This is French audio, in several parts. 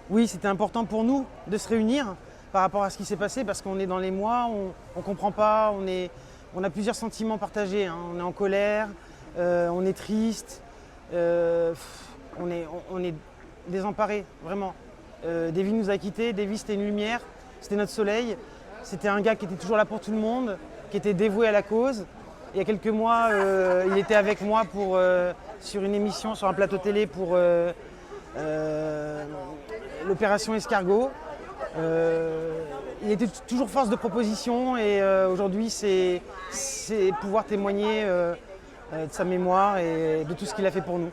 Oui, c'était important pour nous de se réunir par rapport à ce qui s'est passé parce qu'on est dans les mois, on ne comprend pas, on a plusieurs sentiments partagés, hein. On est en colère, on est triste, on est désemparés, vraiment. Davy nous a quittés, Davy c'était une lumière, c'était notre soleil, c'était un gars qui était toujours là pour tout le monde, qui était dévoué à la cause. Il y a quelques mois, il était avec moi sur une émission, sur un plateau télé pour l'opération Escargot. Il était toujours force de proposition et aujourd'hui c'est pouvoir témoigner de sa mémoire et de tout ce qu'il a fait pour nous.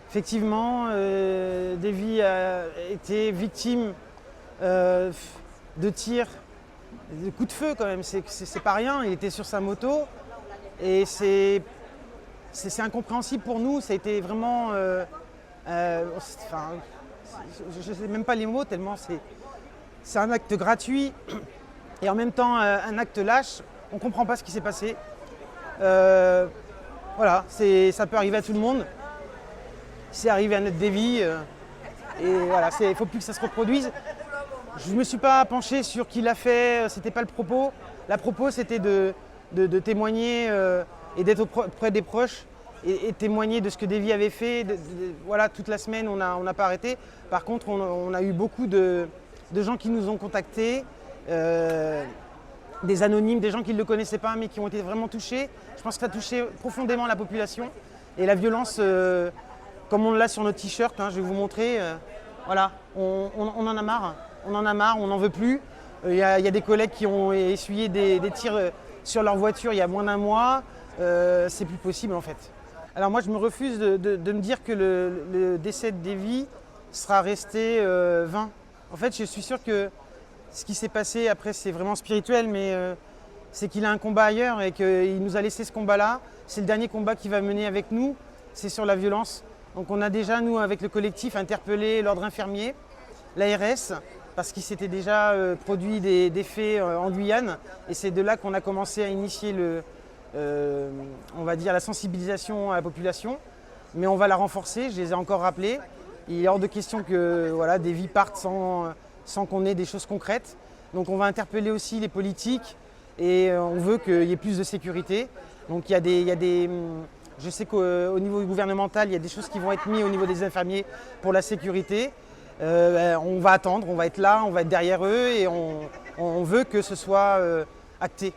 Effectivement, Davy a été victime de tirs, de coups de feu quand même, c'est pas rien, il était sur sa moto et c'est incompréhensible pour nous, ça a été vraiment... je ne sais même pas les mots tellement c'est un acte gratuit et en même temps un acte lâche. On ne comprend pas ce qui s'est passé. Voilà, ça peut arriver à tout le monde. C'est arrivé à notre Davy et voilà, il ne faut plus que ça se reproduise. Je ne me suis pas penché sur qui l'a fait, c'était pas le propos. La propos c'était de témoigner et d'être auprès des proches et témoigner de ce que Davy avait fait. Voilà, toute la semaine on n'a pas arrêté. Par contre on a eu beaucoup de gens qui nous ont contactés, des anonymes, des gens qui ne le connaissaient pas mais qui ont été vraiment touchés. Je pense que ça a touché profondément la population et la violence, comme on l'a sur notre t-shirt, hein, je vais vous montrer, voilà, on en a marre, on n'en veut plus. Il y a des collègues qui ont essuyé des tirs sur leur voiture il y a moins d'un mois, c'est plus possible en fait. Alors moi je me refuse de me dire que le décès de Davy sera resté vain. En fait je suis sûr que ce qui s'est passé après c'est vraiment spirituel, mais c'est qu'il a un combat ailleurs et qu'il nous a laissé ce combat-là. C'est le dernier combat qu'il va mener avec nous, c'est sur la violence. Donc on a déjà, nous, avec le collectif, interpellé l'ordre infirmier, l'ARS, parce qu'il s'était déjà produit des faits en Guyane. Et c'est de là qu'on a commencé à initier on va dire la sensibilisation à la population. Mais on va la renforcer, je les ai encore rappelés. Il est hors de question que voilà, des vies partent sans qu'on ait des choses concrètes. Donc on va interpeller aussi les politiques et on veut qu'il y ait plus de sécurité. Donc il y a des je sais qu'au niveau gouvernemental, il y a des choses qui vont être mises au niveau des infirmiers pour la sécurité. On va attendre, on va être là, on va être derrière eux et on veut que ce soit acté.